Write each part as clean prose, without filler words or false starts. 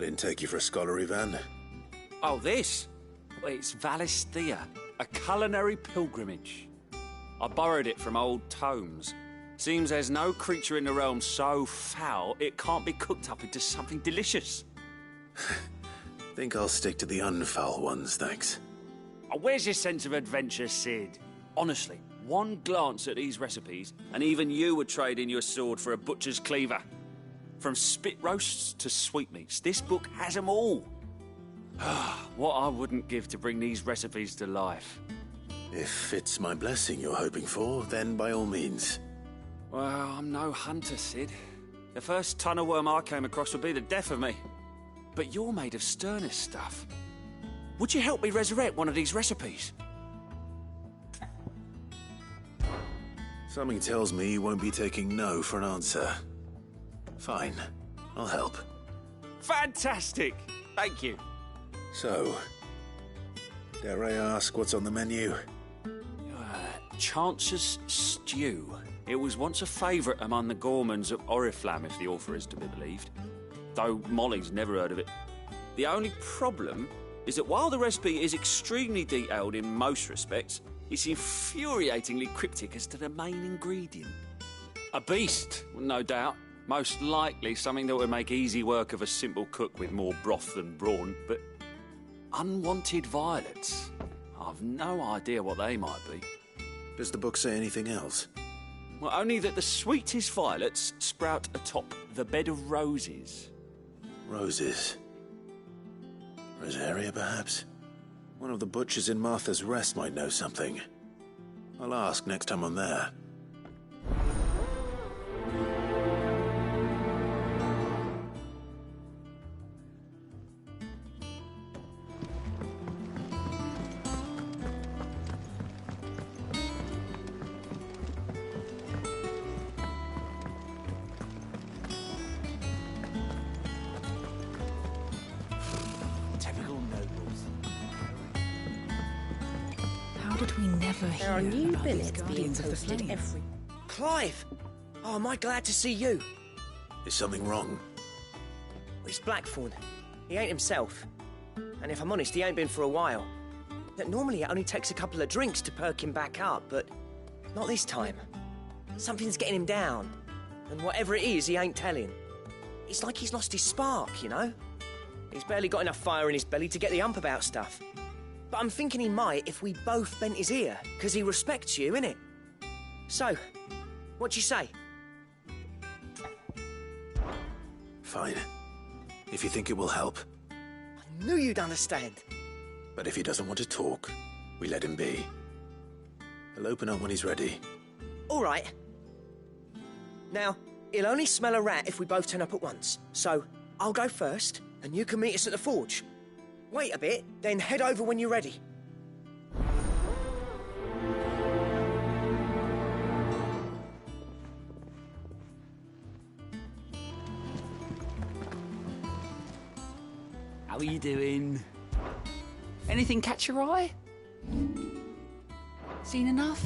didn't take you for a scholarly van. Oh, this? Well, it's Valisthea, a culinary pilgrimage. I borrowed it from old tomes. Seems there's no creature in the realm so foul it can't be cooked up into something delicious. Think I'll stick to the unfoul ones, thanks. Oh, where's your sense of adventure, Sid? Honestly, one glance at these recipes, and even you would trade in your sword for a butcher's cleaver. From spit roasts to sweetmeats, this book has them all. What I wouldn't give to bring these recipes to life. If it's my blessing you're hoping for, then by all means. Well, I'm no hunter, Sid. The first tunnel worm I came across would be the death of me. But you're made of sterner stuff. Would you help me resurrect one of these recipes? Something tells me you won't be taking no for an answer. Fine, I'll help. Fantastic! Thank you. So, dare I ask what's on the menu? Chance's Stew. It was once a favourite among the gourmands of Oriflamme, if the author is to be believed. Though Molly's never heard of it. The only problem is that while the recipe is extremely detailed in most respects, it's infuriatingly cryptic as to the main ingredient. A beast, no doubt. Most likely something that would make easy work of a simple cook with more broth than brawn, but unwanted violets. I've no idea what they might be. Does the book say anything else? Well, only that the sweetest violets sprout atop the bed of roses. Roses. Rosaria, perhaps? One of the butchers in Martha's Rest might know something. I'll ask next time I'm there. Did we never hear There are new about these billets being guardians of the posted flame? every... Clive! Oh, am I glad to see you? Is something wrong? It's Blackthorn. He ain't himself. And if I'm honest, he ain't been for a while. Look, normally it only takes a couple of drinks to perk him back up, but not this time. Something's getting him down. And whatever it is, he ain't telling. It's like he's lost his spark, you know? He's barely got enough fire in his belly to get the ump about stuff. But I'm thinking he might if we both bent his ear, because he respects you, innit? So, what you say? Fine. If you think it will help. I knew you'd understand. But if he doesn't want to talk, we let him be. He'll open up when he's ready. All right. Now, he'll only smell a rat if we both turn up at once. So, I'll go first, and you can meet us at the forge. Wait a bit, then head over when you're ready. How are you doing? Anything catch your eye? Seen enough?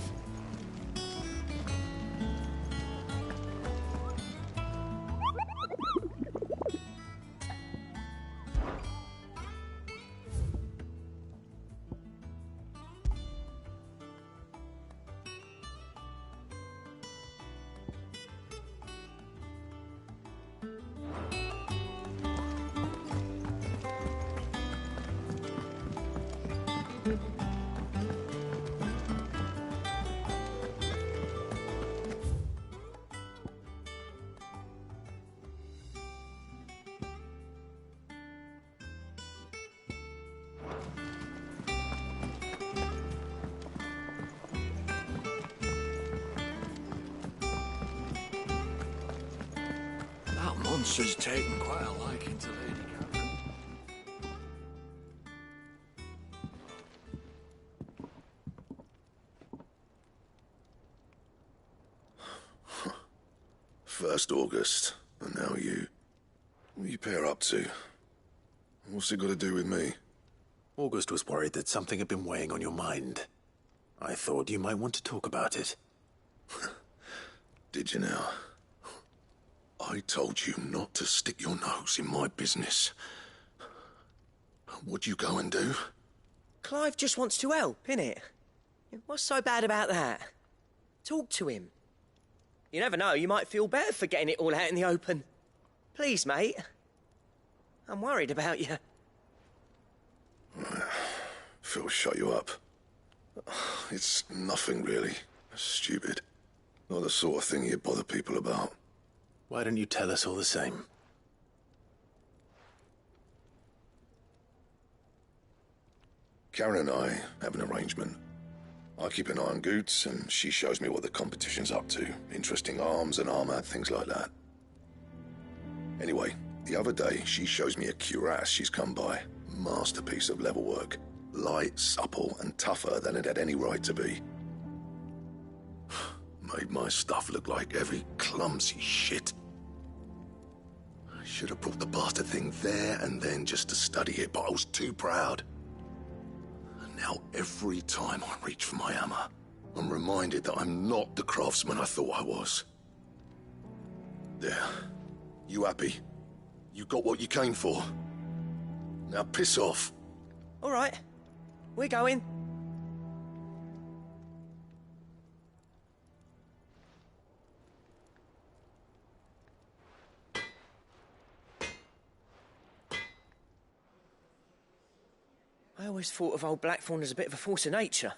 That monster's taken quite a liking to Lady Catherine. First August, and now you. What are you pair up to? What's it got to do with me? August was worried that something had been weighing on your mind. I thought you might want to talk about it. Did you now? I told you not to stick your nose in my business. What'd you go and do? Clive just wants to help, innit? What's so bad about that? Talk to him. You never know, you might feel better for getting it all out in the open. Please, mate. I'm worried about you. Phil shut you up. It's nothing, really. Stupid. Not the sort of thing you bother people about. Why don't you tell us all the same? Karen and I have an arrangement. I keep an eye on Goots, and she shows me what the competition's up to. Interesting arms and armor, things like that. Anyway, the other day, she shows me a cuirass she's come by. Masterpiece of level work. Light, supple, and tougher than it had any right to be. Made my stuff look like every clumsy shit. I should have brought the bastard thing there and then just to study it, but I was too proud. And now every time I reach for my hammer, I'm reminded that I'm not the craftsman I thought I was. There. You happy? You got what you came for. Now piss off. All right. We're going. I always thought of old Blackthorn as a bit of a force of nature.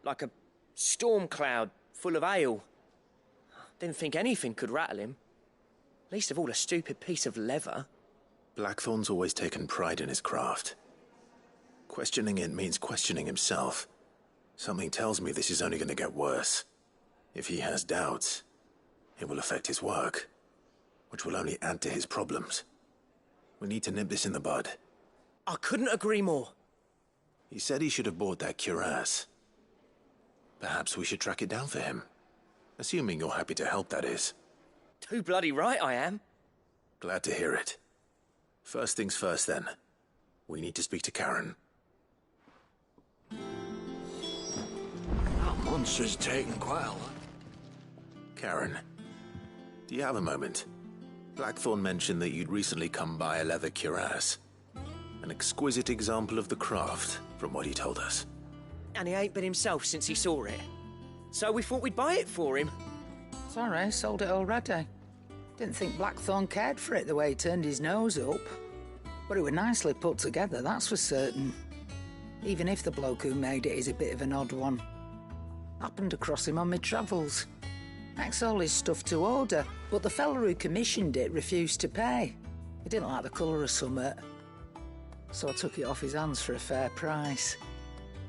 Like a storm cloud full of ale. Didn't think anything could rattle him. Least of all a stupid piece of leather. Blackthorn's always taken pride in his craft. Questioning it means questioning himself. Something tells me this is only going to get worse. If he has doubts, it will affect his work, which will only add to his problems. We need to nip this in the bud. I couldn't agree more. He said he should have bought that cuirass. Perhaps we should track it down for him. Assuming you're happy to help, that is. Too bloody right I am. Glad to hear it. First things first, then. We need to speak to Karen. That monster's taken quite a lot. Karen, do you have a moment? Blackthorn mentioned that you'd recently come by a leather cuirass. An exquisite example of the craft, from what he told us. And he ain't been himself since he saw it. So we thought we'd buy it for him. Sorry, sold it already. Didn't think Blackthorn cared for it the way he turned his nose up. But it was nicely put together, that's for certain. Even if the bloke who made it is a bit of an odd one. Happened across him on my travels. Asked all his stuff to order, but the fella who commissioned it refused to pay. He didn't like the colour of summit. So I took it off his hands for a fair price.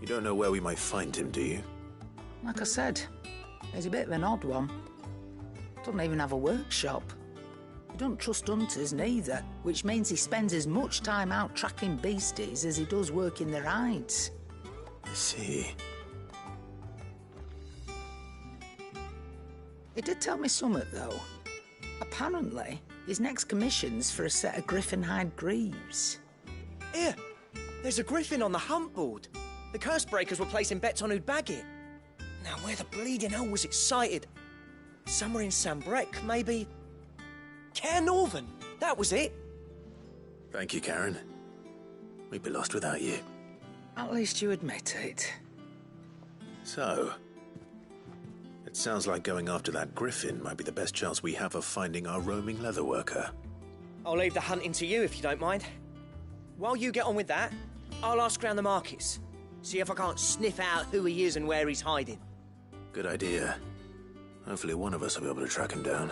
You don't know where we might find him, do you? Like I said, he's a bit of an odd one. Doesn't even have a workshop. He don't trust hunters neither, which means he spends as much time out tracking beasties as he does working their hides. I see. He did tell me something, though. Apparently, his next commission's for a set of griffin hide greaves. Here, there's a griffin on the hunt board. The curse breakers were placing bets on who'd bag it. Now, where the bleeding hell was it sighted? Somewhere in Sambrec, maybe? Care Northern, that was it. Thank you, Karen. We'd be lost without you. At least you admit it. So, it sounds like going after that griffin might be the best chance we have of finding our roaming leather worker. I'll leave the hunting to you if you don't mind. While you get on with that, I'll ask round the markets. See if I can't sniff out who he is and where he's hiding. Good idea. Hopefully one of us will be able to track him down.